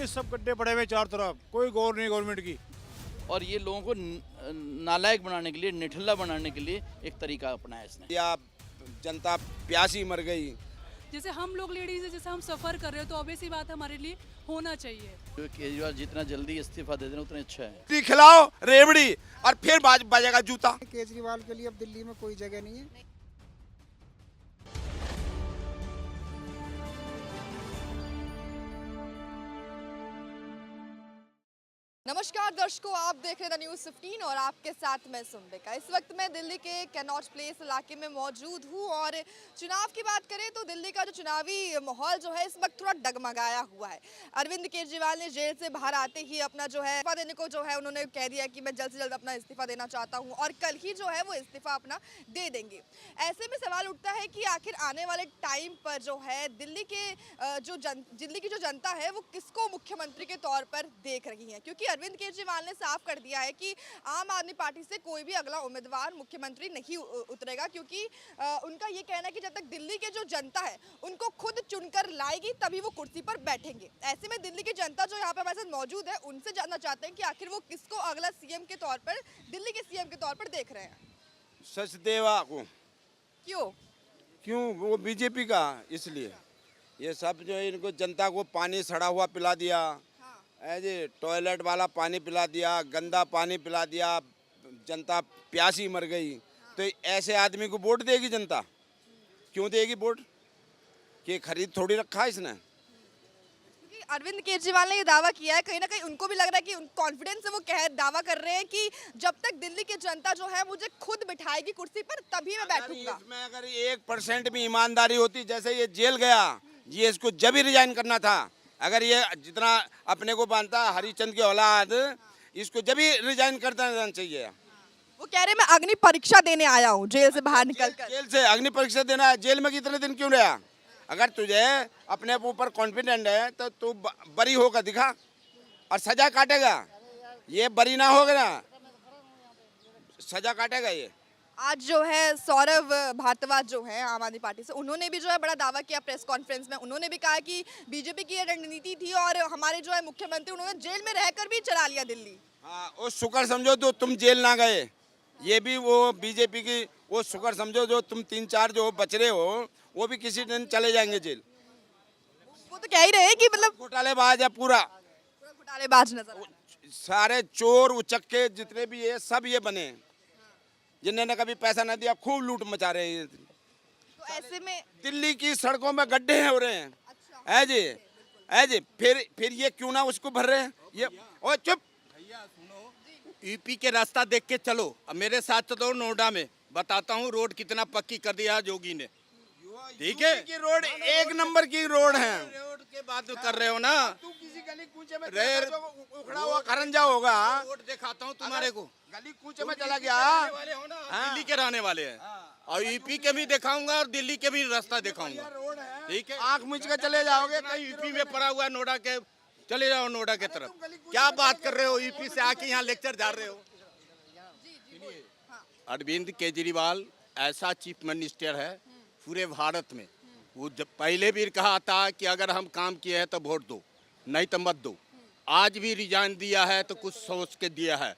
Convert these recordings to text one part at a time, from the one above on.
ये सब गड्ढे पड़े हुए चार तरफ, कोई गौर नहीं गवर्नमेंट की। और ये लोगों को नालायक बनाने के लिए, निठल्ला बनाने के लिए एक तरीका अपनाया इसने। या जनता प्यासी मर गई। जैसे हम लोग लेडीज है, जैसे हम सफर कर रहे हो तो ऑब्वियस ही बात हमारे लिए होना चाहिए। जो केजरीवाल जितना जल्दी इस्तीफा दे देना उतना अच्छा है। खिलाओ रेवड़ी और फिर बजेगा जूता। केजरीवाल के लिए अब दिल्ली में कोई जगह नहीं है। नमस्कार दर्शकों, आप देख रहे हैं न्यूज़ 15 और आपके साथ मैं सुनबेका। इस वक्त मैं दिल्ली के कैनॉट प्लेस इलाके में मौजूद हूं और चुनाव की बात करें तो दिल्ली का जो चुनावी माहौल जो है इस वक्त थोड़ा डगमगाया हुआ है। अरविंद केजरीवाल ने जेल से बाहर आते ही अपना जो है इस्तीफा देने को जो है उन्होंने कह दिया कि मैं जल्द से जल्द अपना इस्तीफा देना चाहता हूँ और कल ही जो है वो इस्तीफा अपना दे देंगे। ऐसे में सवाल उठता है कि आखिर आने वाले टाइम पर जो है दिल्ली की जो जनता है वो किसको मुख्यमंत्री के तौर पर देख रही है, क्योंकि अरविंद केजरीवाल ने साफ कर दिया है कि आम आदमी पार्टी से कोई भी अगला उम्मीदवार मुख्यमंत्री नहीं उतरेगा, क्योंकि उनका ये कहना है कि जब तक दिल्ली के जो जनता है उनको खुद चुनकर लाएगी तभी वो कुर्सी पर बैठेंगे। ऐसे में दिल्ली की जनता जो यहाँ पे हमारे साथ मौजूद है उनसे जानना चाहते हैं कि आखिर वो किसको अगला सीएम के तौर पर, दिल्ली के सीएम के तौर पर देख रहे हैं। सचदेवा को। क्यों वो बीजेपी का, इसलिए ये सब जो है इनको जनता को पानी सड़ा हुआ पिला दिया, जी टॉयलेट वाला पानी पिला दिया, गंदा पानी पिला दिया, जनता प्यासी मर गई। तो ऐसे आदमी को वोट देगी जनता? क्यों देगी वोट? कि खरीद थोड़ी रखा है इसने। अरविंद केजरीवाल ने ये दावा किया है, कहीं ना कहीं उनको भी लग रहा है कि कॉन्फिडेंस से वो दावा कर रहे हैं कि जब तक दिल्ली की जनता जो है मुझे खुद बिठाएगी कुर्सी पर तभी मैं बैठूंगा। इसमें अगर 1% भी ईमानदारी होती, जैसे ये जेल गया, ये इसको जब ही रिजाइन करना था। अगर ये जितना अपने को मानता हरिचंद के औलाद, इसको जब ही रिजाइन कर देना चाहिए। वो कह रहे मैं अग्नि परीक्षा देने आया हूँ जेल से बाहर निकलकर। जेल से अग्नि परीक्षा देना है? जेल में कितने दिन क्यों रहा? अगर तुझे अपने ऊपर कॉन्फिडेंट है तो तू बरी होकर दिखा और सजा काटेगा। ये बरी ना होगा ना, सजा काटेगा ये। आज जो है सौरभ भारद्वाज जो है आम आदमी पार्टी से, उन्होंने भी जो है बड़ा दावा किया प्रेस कॉन्फ्रेंस में। उन्होंने भी कहा कि बीजेपी की ये रणनीति थी और हमारे जो है मुख्यमंत्री उन्होंने जेल में रहकर भी चला लिया दिल्ली। हाँ, वो शुक्र समझो तो तुम जेल ना गए। ये भी वो बीजेपी की वो शुक्र समझो जो तुम 3-4 जो बच रहे हो वो भी किसी दिन चले जाएंगे जेल। वो तो कह ही रहे हैं कि मतलब घोटालेबाज है पूरा घोटालेबाज नजर आ रहा है। सारे चोर उचक्के जितने भी है सब ये बने, जिन्होंने कभी पैसा न दिया, खूब लूट मचा रहे हैं। तो ऐसे में दिल्ली की सड़कों में गड्ढे हो रहे हैं। अच्छा, है जी फिर ये क्यों ना उसको भर रहे हैं? ये ओ चुप भैया सुनो, यूपी के रास्ता देख के चलो। अब मेरे साथ तो नोएडा में बताता हूँ रोड कितना पक्की कर दिया योगी ने। ठीक है, की रोड 1 नंबर की रोड है। रोड के बात कर रहे हो ना, तू किसी गली कूचे में उखड़ा हुआ खरंजा होगा। रोड दिखाता हूँ तुम्हारे को। गली कूचे में चला गया। वाले हो ना, दिल्ली के रहने वाले हैं और यूपी के भी दिखाऊंगा और दिल्ली के भी रास्ता दिखाऊंगा। ठीक है, आंख मुझ के चले जाओगे। कहीं यूपी में पड़ा हुआ है नोएडा के, चले जाओ नोएडा के तरफ। क्या बात कर रहे हो, यूपी से आके यहाँ लेक्चर जा रहे हो। अरविंद केजरीवाल ऐसा चीफ मिनिस्टर है पूरे भारत में। वो जब पहले भी कहा था कि अगर हम काम किए हैं तो वोट दो, नहीं तो मत दो। आज भी रिजाइन दिया है तो कुछ सोच के दिया है।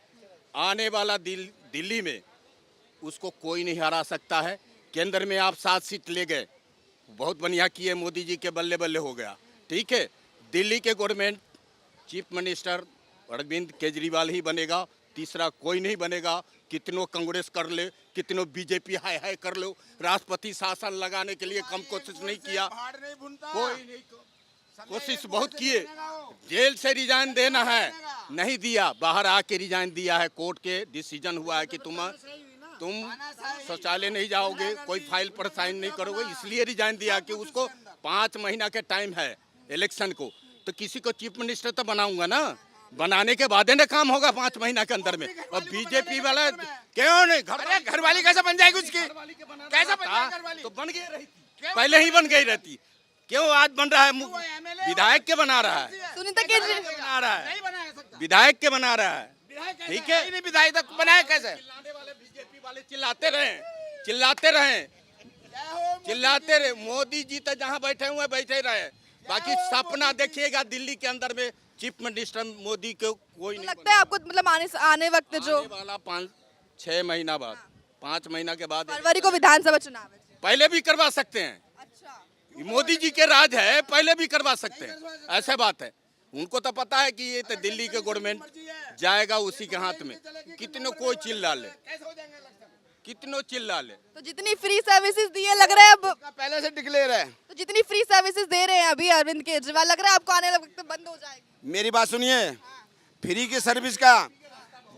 आने वाला दिल्ली में उसको कोई नहीं हरा सकता है। केंद्र में आप 7 सीट ले गए, बहुत बढ़िया किए, मोदी जी के बल्ले बल्ले हो गया। ठीक है, दिल्ली के government chief minister Arvind Kejriwal ही बनेगा, तीसरा कोई नहीं बनेगा। कितनों कांग्रेस कर ले, कितनों बीजेपी हाय हाय कर लो, राष्ट्रपति शासन लगाने के लिए कम कोशिश नहीं किया। कोई नहीं, कोशिश बहुत किए। जेल से रिजाइन देना है, नहीं दिया, बाहर आके रिजाइन दिया है। कोर्ट के डिसीजन हुआ है कि तुम शौचालय नहीं जाओगे, कोई फाइल पर साइन नहीं करोगे, इसलिए रिजाइन दिया कि उसको 5 महीना के टाइम है इलेक्शन को। तो किसी को चीफ मिनिस्टर तो बनाऊंगा ना, बनाने के बाद ना काम होगा 5 महीना के अंदर में। और बीजेपी वाला क्यों नहीं, घरवाली कैसे बन जाएगी उसकी? कैसे तो बन गई रहती, पहले ही बन गई रहती। क्यों आज बन रहा है? विधायक के बना रहा है, सुनीता केजरीवाल बना रहा है, विधायक के बना रहा है। ठीक है, विधायक तक बनाए कैसे? बीजेपी वाले चिल्लाते रहे। मोदी जी तो जहाँ बैठे हुए बैठे रहे, बाकी सपना देखिएगा दिल्ली के अंदर में चीफ मिनिस्टर मोदी को कोई तो नहीं लगता है आपको मतलब आने वक्त जो आने वाला 5-6 महीना बाद 5 महीना के बाद फरवरी को विधानसभा चुनाव है। पहले भी करवा सकते हैं। अच्छा, मोदी जी के राज है, पहले भी करवा सकते हैं, ऐसा बात है। उनको तो पता है कि ये तो दिल्ली के गवर्नमेंट जाएगा उसी के हाथ में, कितनों कोई चिल्ला ले, कितनों चिल्ला ले। तो जितनी फ्री सर्विसेज दी है लग रहा है अब, पहले से डिक्लेयर है। तो जितनी फ्री सर्विसेज दे रहे हैं अभी अरविंद केजरीवाल, लग रहा है आपको आने वाले वक्त में बंद हो जाएगी। मेरी बात सुनिए, फ्री की सर्विस का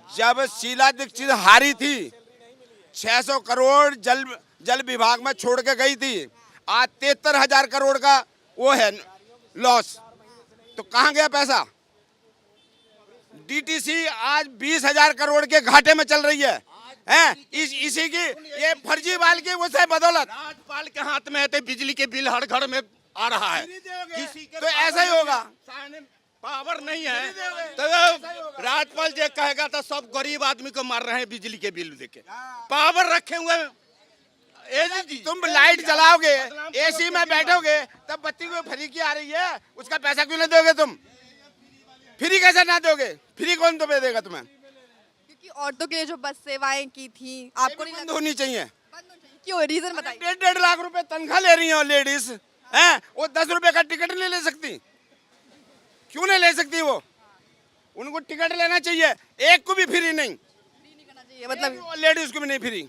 जब शीला दीक्षित हारी थी 600 करोड़ जल विभाग में छोड़ के गई थी, आज 73,000 करोड़ का वो है लॉस, तो कहाँ गया पैसा? डीटीसी आज 20,000 करोड़ के घाटे में चल रही है, इसी की ये फर्जीवाल की वजह बदौलत राज्यपाल के हाथ में है तो बिजली के बिल हर घर में आ रहा है, किसी के तो ऐसा ही होगा। पावर नहीं है तो राज्यपाल जो कहेगा तो सब गरीब आदमी को मार रहे हैं बिजली के बिल देके। पावर रखे हुए तुम लाइट जलाओगे, एसी में बैठोगे, तब बत्ती को फ्री की आ रही है, उसका पैसा क्यों नहीं दोगे तुम? फ्री कैसे ना दोगे? फ्री कौन तुम्हें देगा तुम्हें? क्योंकि औरतों के लिए जो बस सेवाएं की थी आपको नहीं बंद लगा? होनी चाहिए। बंद होनी चाहिए। क्यों, रीजन बताइए। 1.5 लाख रुपए तनख्वाह ले रही है लेडीज, हैं? वो 10 रुपए का टिकट नहीं ले सकती, क्यों नहीं ले सकती? वो उनको टिकट लेना चाहिए, एक को भी फ्री नहीं, फ्री नहीं करना चाहिए मतलब, लेडीज को भी नहीं फ्री।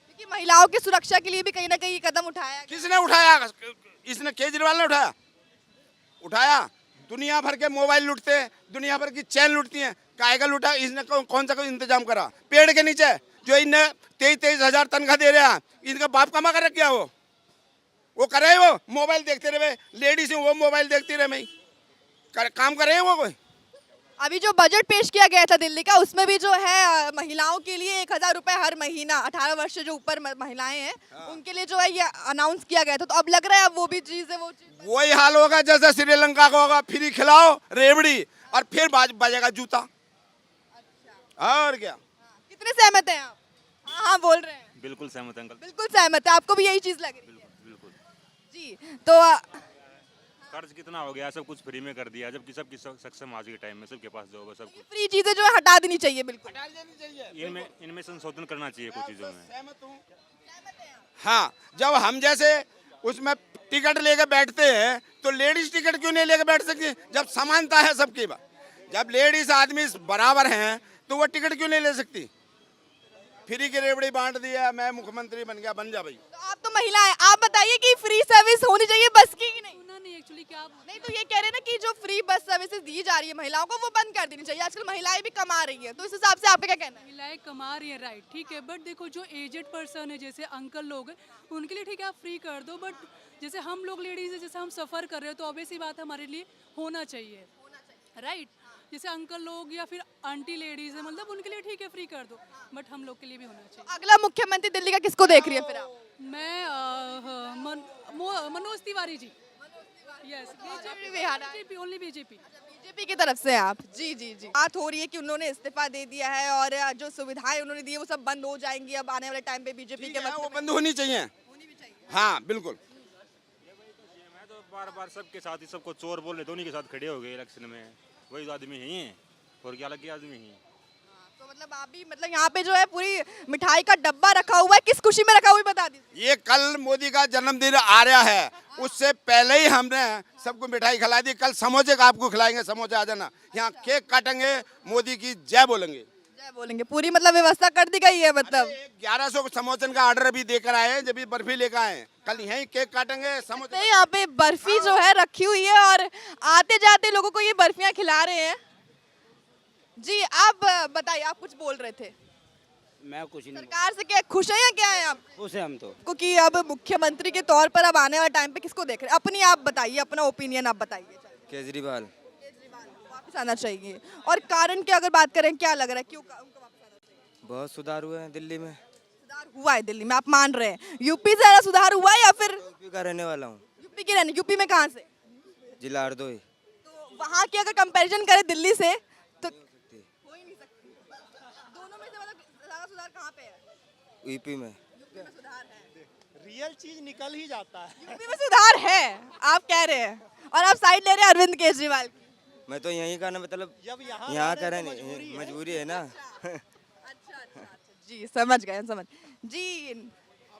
क्योंकि महिलाओं की सुरक्षा के लिए भी कहीं ना कहीं कदम उठाया गया। किसने उठाया? इसने, केजरीवाल ने उठाया। दुनिया भर के मोबाइल लूटते हैं, दुनिया भर की चैन लूटती हैं, काहे का लूटा? इसने कौन सा कोई इंतजाम करा? पेड़ के नीचे जो इन्हें 23,000 तनख्वाह दे रहे हैं, इनका बाप कमा कर रख गया, वो कर रहे, वो मोबाइल देखते रहे, लेडीज वो मोबाइल देखती रहे, काम कर रहे हैं वो कोई? अभी जो बजट पेश किया गया था दिल्ली का, उसमें भी जो है महिलाओं के लिए 1,000 रुपए हर महीना, 18 वर्ष से जो ऊपर महिलाएं हैं उनके लिए जो है ये अनाउंस किया गया था। तो अब लग रहा है अब वो भी चीज है, वो चीज वही हाल होगा जैसे श्रीलंका का होगा, फ्री खिलाओ रेवड़ी और फिर बजेगा जूता। और क्या? कितने सहमत हैं आप? हाँ बोल रहे हैं। बिल्कुल सहमत अंकल, बिल्कुल सहमत है, आपको भी यही चीज लग रही है? बिल्कुल। जी, तो कर्ज कितना हो गया, सब कुछ फ्री में कर दिया, जबकि सबकी सक्षम आज के टाइम में सबके पास जो होगा सब कुछ। फ्री चीजें जो है हटा देनी चाहिए, बिल्कुल इनमें संशोधन करना चाहिए कुछ चीजों में। हाँ, जब हम जैसे उसमें टिकट लेके बैठते हैं तो लेडीज टिकट क्यों नहीं लेके बैठ सकती? जब समानता है सबकी, जब लेडीज आदमी बराबर हैं तो वो टिकट क्यों नहीं ले सकती? फ्री की रेवड़ी बांट दिया, मैं मुख्यमंत्री बन गया, बन जा भाई। तो आप तो महिला है, आप बताइए कि फ्री सर्विस होनी चाहिए बस की कि नहीं? सुना नहीं एक्चुअली क्या नहीं, तो ये कह रहे हैं ना कि जो फ्री बस सर्विसेज दी जा रही है महिलाओं को वो बंद कर देनी चाहिए। आजकल महिलाएं भी कमा रही है, तो इस हिसाब से आपका क्या कहना है? महिलाएं कमा रही है, राइट, ठीक है, बट देखो जो एजेड पर्सन है, जैसे अंकल लोग हैं, उनके लिए ठीक है आप फ्री कर दो, बट जैसे हम लोग लेडीज है, जैसे हम सफ़र कर रहे हो तो ऑब्वियसली बात हमारे लिए होना चाहिए, राइट। जैसे अंकल लोग या फिर आंटी लेडीज है, मतलब उनके लिए ठीक है फ्री कर दो, बट हम लोग के लिए भी होना चाहिए। अगला मुख्यमंत्री दिल्ली का किसको देख रही है फिर आप? मैं Manoj Tiwari ji, yes, BJP, only BJP. BJP की तरफ से आप? जी जी जी। बात हो रही है कि उन्होंने इस्तीफा दे दिया है और जो सुविधाएं उन्होंने दी है वो सब बंद हो जाएंगी अब आने वाले टाइम पे बीजेपी के वक्त वो में। बंद होनी चाहिए, हाँ बिल्कुल। मैं तो बार सबके साथ ही सबको चोर बोल रहे थे, उन्हीं के साथ खड़े हो गए इलेक्शन में, वही तो आदमी ही हैं और क्या अलग के आदमी ही। तो मतलब आप भी मतलब यहाँ पे जो है पूरी मिठाई का डब्बा रखा हुआ है, किस खुशी में रखा हुआ है बता दीजिए। ये कल मोदी का जन्मदिन आ रहा है, उससे पहले ही हमने सबको मिठाई खिला दी। कल समोसे का आपको खिलाएंगे, समोसे आ जाना, यहाँ केक काटेंगे, मोदी की जय बोलेंगे। जय बोलेंगे, पूरी मतलब व्यवस्था कर दी गई है मतलब। 1100 समोसन का ऑर्डर अभी देकर आए हैं, जब बर्फी लेकर आए हैं, कल यहीं केक काटेंगे, समोसे। तो यहाँ पे बर्फी जो है रखी हुई है और आते जाते लोगों को ये बर्फियाँ खिला रहे हैं। जी आप बताइए, आप कुछ बोल रहे थे। मैं कुछ नहीं, सरकार से क्या खुश है या क्या है आप? खुश है हम तो। क्योंकि अब मुख्यमंत्री के तौर पर अब आने वाले टाइम पे किसको देख रहे हैं? अपनी आप बताइए, अपना ओपिनियन आप बताइए। केजरीवाल। वापस आना चाहिए, और कारण की अगर बात करें क्या लग रहा है क्यों उनको वापस आना चाहिए? बहुत सुधार हुए हैं दिल्ली में। सुधार हुआ है दिल्ली में, आप मान रहे हैं? यूपी से ज्यादा सुधार हुआ है या फिर? यूपी का रहने वाला हूँ। यूपी के रहने, यूपी में कहाँ से? जिला हरदोई। तो वहाँ की अगर कंपैरिजन करें दिल्ली से तो हो ही नहीं सकती। दोनों में से मतलब ज्यादा सुधार कहाँ पे है? यूपी में। यूपी में सुधार है। रियल चीज निकल ही जाता है। यूपी में सुधार है आप कह रहे हैं और आप साइड ले रहे हैं अरविंद केजरीवाल की। मैं तो यहीं का ना मतलब जब यहाँ यहाँ रह का रहे हैं रहने तो मजबूरी है। मजबूरी है ना। अच्छा जी समझ गए समझ जी।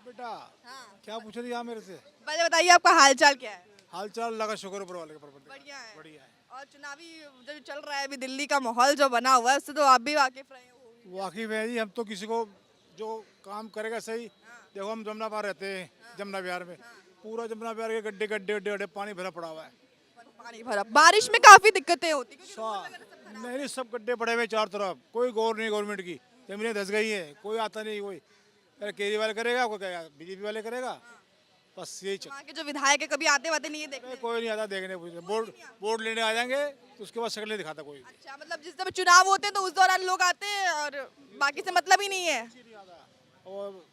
बेटा हाँ क्या पूछ रही है मेरे से? पहले बताइए आपका हालचाल क्या है? हाल चाल लगा शुक्र ऊपर वाले के ऊपर। बढ़िया है। बढ़िया है। और चुनावी जो चल रहा है अभी दिल्ली का माहौल जो बना हुआ है उससे तो आप भी वाकिफ रहे हो। वाकई में जी हम तो किसी को जो काम करेगा सही। देखो हम जमुना पार रहते हैं, जमुना बिहार में पूरा जमुना बिहार के गड्ढे गड्ढे गड्ढे गड्ढे पानी भरा पड़ा हुआ है। पानी भरा बारिश में काफी दिक्कतें होती नहीं नहीं, सब गड्ढे पड़े हुए चारों तरफ, कोई गौर नहीं गवर्नमेंट की। जमीनें धस गई हैं, कोई आता नहीं। कोई अरे केजरीवाल करेगा, कोई कहेगा बीजेपी वाले करेगा, बस यही चल। वहाँ के जो विधायक है कभी आते वाते नहीं है देखने। कोई नहीं आता देखने पूछने। वोट लेने आ जाएंगे तो उसके बाद शक्ल नहीं दिखाता कोई। अच्छा मतलब जिस समय चुनाव होते हैं तो उस दौरान लोग आते हैं और बाकी से मतलब ही नहीं है। और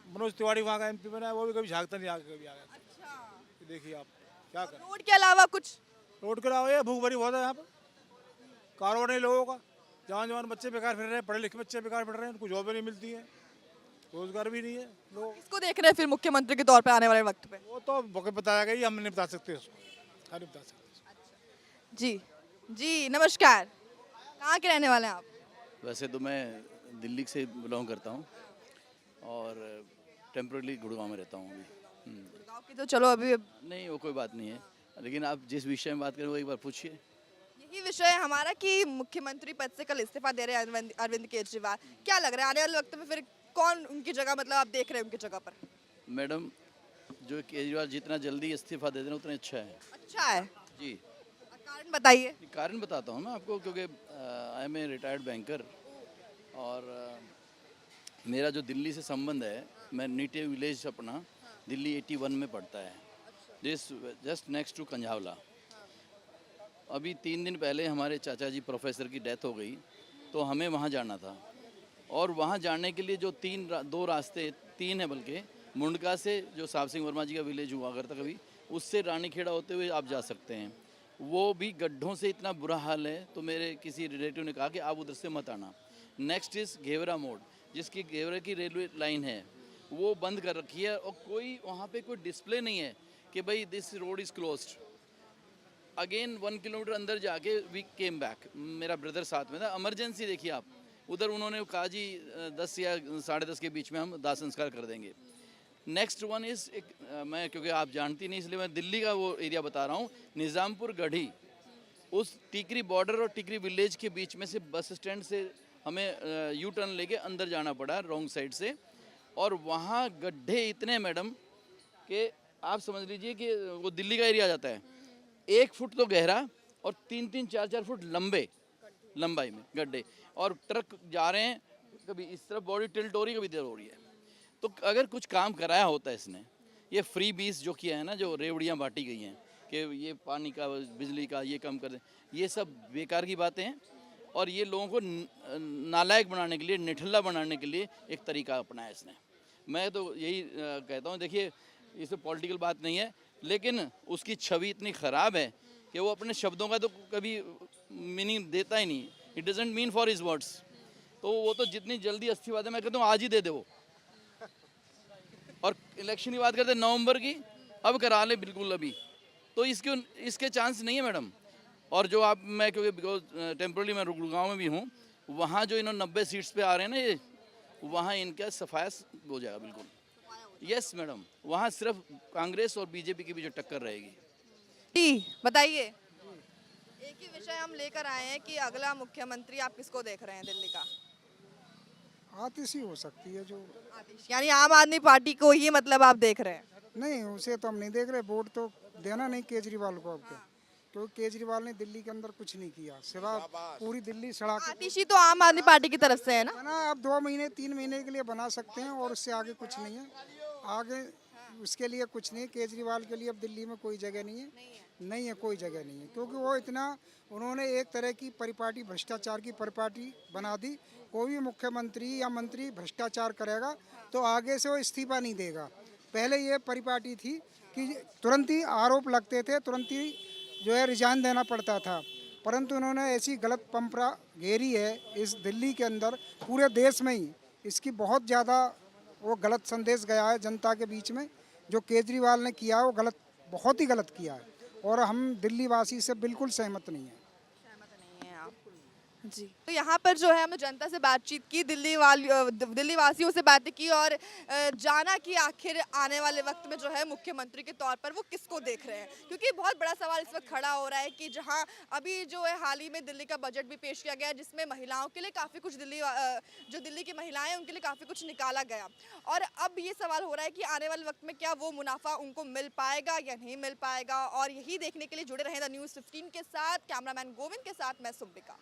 मनोज तिवारी वहाँ का एमपी बना है, वो भी कभी झाँकता नहीं आगे कभी आगे। अच्छा देखिए आप क्या करें। रोड के अलावा कुछ? रोड के अलावा ये भूख भरी बहुत है यहाँ पर, कारोबार नहीं लोगों का। जवान जवान बच्चे बेकार फिर रहे हैं, पढ़े लिखे बच्चे बेकार फिर रहे हैं, उनको जॉब नहीं मिलती है, रोजगार भी नहीं है। लोग किसको देख रहे हैं फिर मुख्यमंत्री के तौर पे आने वाले वक्त पे? वो तो बताया गया, हम नहीं बता सकते उसको, नहीं बता सकते। जी जी नमस्कार, कहाँ के रहने वाले हैं आप? वैसे तो मैं दिल्ली से बिलोंग करता हूँ और टेम्पररी गुड़गांव में रहता हूँ अभी। गाँव की तो चलो अभी नहीं वो कोई बात नहीं है, लेकिन आप जिस विषय में बात करें वो एक बार पूछिए। यही विषय है हमारा कि मुख्यमंत्री पद से कल इस्तीफा दे रहे हैं अरविंद केजरीवाल। क्या लग रहा है आने वाले वक्त में फिर कौन उनकी जगह मतलब आप देख रहे हैं उनकी जगह पर? मैडम जो केजरीवाल जितना जल्दी इस्तीफा दे दें उतना अच्छा है। अच्छा है जी कारण बताइए। कारण बताता हूँ मैं आपको, क्योंकि I am a retired banker और मेरा जो दिल्ली से संबंध है, मैं नेटिव विलेज अपना दिल्ली 81 में पड़ता है, this just next to Kanjhawala. अभी 3 दिन पहले हमारे चाचा जी प्रोफेसर की डेथ हो गई, तो हमें वहाँ जाना था और वहाँ जाने के लिए जो 2 रास्ते 3 है बल्कि, मुंडका से जो साहब सिंह वर्मा जी का विलेज हुआ करता कभी, उससे रानीखेड़ा होते हुए आप जा सकते हैं। वो भी गड्ढों से इतना बुरा हाल है, तो मेरे किसी रिलेटिव ने कहा कि आप उधर से मत आना। नेक्स्ट इज़ घेवरा मोड़, जिसकी घेवरा की रेलवे लाइन है वो बंद कर रखी है और कोई वहाँ पे कोई डिस्प्ले नहीं है कि भाई this road is closed. Again 1 kilometre अंदर जाके वी केम बैक, मेरा ब्रदर साथ में था। इमरजेंसी देखिए आप, उधर उन्होंने कहा जी 10 या 10:30 के बीच में हम दाह संस्कार कर देंगे। नेक्स्ट वन इज़ एक मैं क्योंकि आप जानती नहीं इसलिए मैं दिल्ली का वो एरिया बता रहा हूँ, निज़ामपुर गढ़ी। उस टिकरी बॉर्डर और टिकरी विलेज के बीच में से बस स्टैंड से हमें यू टर्न लेके अंदर जाना पड़ा रॉन्ग साइड से, और वहाँ गड्ढे इतने मैडम कि आप समझ लीजिए कि वो दिल्ली का एरिया आ जाता है। 1 फुट तो गहरा और 3-3, 4-4 फुट लंबाई में गड्ढे, और ट्रक जा रहे हैं, कभी इस तरफ बॉडी टिल्ट हो रही है, कभी इधर हो रही है। तो अगर कुछ काम कराया होता है इसने, ये फ्री बीस जो किया है ना, जो रेवड़ियाँ बांटी गई हैं कि ये पानी का बिजली का ये कम कर दें, ये सब बेकार की बातें हैं। और ये लोगों को नालायक बनाने के लिए, निठल्ला बनाने के लिए एक तरीका अपनाया इसने। मैं तो यही कहता हूँ, देखिए इसमें पॉलिटिकल बात नहीं है, लेकिन उसकी छवि इतनी ख़राब है कि वो अपने शब्दों का तो कभी मीनिंग देता ही नहीं, it doesn't mean for his words. तो वो तो जितनी जल्दी इस्तीफा दे, मैं कहता हूँ आज ही दे दे वो। और इलेक्शन की बात करते हैं नवंबर की, अब करा ले बिल्कुल अभी, तो इसके चांस नहीं है मैडम। और जो आप मैं क्योंकि बिकॉज टेम्पररी मैं गुड़गांव में भी हूँ, वहाँ जो इन्होंने 90 सीट्स पे आ रहे हैं ना ये, वहाँ इनका सफाया हो जाएगा बिल्कुल। यस मैडम, वहाँ सिर्फ कांग्रेस और बीजेपी की भी जो टक्कर रहेगी। जी बताइए, एक ही विषय हम लेकर आए हैं कि अगला मुख्यमंत्री आप किसको देख रहे हैं दिल्ली का? आतिशी हो सकती है जो। यानी आम आदमी पार्टी को ही मतलब आप देख रहे हैं? नहीं, उसे तो हम नहीं देख रहे, वोट तो देना नहीं केजरीवाल को आपको, क्योंकि केजरीवाल ने दिल्ली के अंदर कुछ नहीं किया, सिवा पूरी दिल्ली सड़क। आतिशी तो आम आदमी पार्टी की तरफ से है ना? आप 2 महीने 3 महीने के लिए बना सकते हैं और उससे आगे कुछ नहीं है, आगे उसके लिए कुछ नहीं। केजरीवाल के लिए अब दिल्ली में कोई जगह नहीं है, नहीं है कोई जगह नहीं है, क्योंकि वो इतना उन्होंने एक तरह की परिपाटी, भ्रष्टाचार की परिपाटी बना दी। कोई भी मुख्यमंत्री या मंत्री भ्रष्टाचार करेगा तो आगे से वो इस्तीफा नहीं देगा। पहले ये परिपाटी थी कि तुरंत ही आरोप लगते थे, तुरंत ही जो है रिजाइन देना पड़ता था, परंतु उन्होंने ऐसी गलत परंपरा घेरी है इस दिल्ली के अंदर, पूरे देश में ही इसकी बहुत ज़्यादा वो गलत संदेश गया है जनता के बीच में जो केजरीवाल ने किया है वो गलत, बहुत ही गलत किया है और हम दिल्ली वासी से बिल्कुल सहमत नहीं हैं। सहमत नहीं है आप? जी, तो यहाँ पर जो है हमने जनता से बातचीत की, दिल्ली वासियों से बातें की और जाना कि आखिर आने वाले वक्त में जो है मुख्यमंत्री के तौर पर वो किसको देख रहे हैं, क्योंकि बहुत बड़ा सवाल इस वक्त खड़ा हो रहा है कि जहाँ अभी जो है हाल ही में दिल्ली का बजट भी पेश किया गया जिसमें महिलाओं के लिए काफ़ी कुछ जो दिल्ली की महिलाएं हैं उनके लिए काफ़ी कुछ निकाला गया और अब ये सवाल हो रहा है कि आने वाले वक्त में क्या वो मुनाफा उनको मिल पाएगा या नहीं मिल पाएगा। और यही देखने के लिए जुड़े रहें द न्यूज़ 15 के साथ। कैमरामैन गोविंद के साथ मैं सुम्बिका।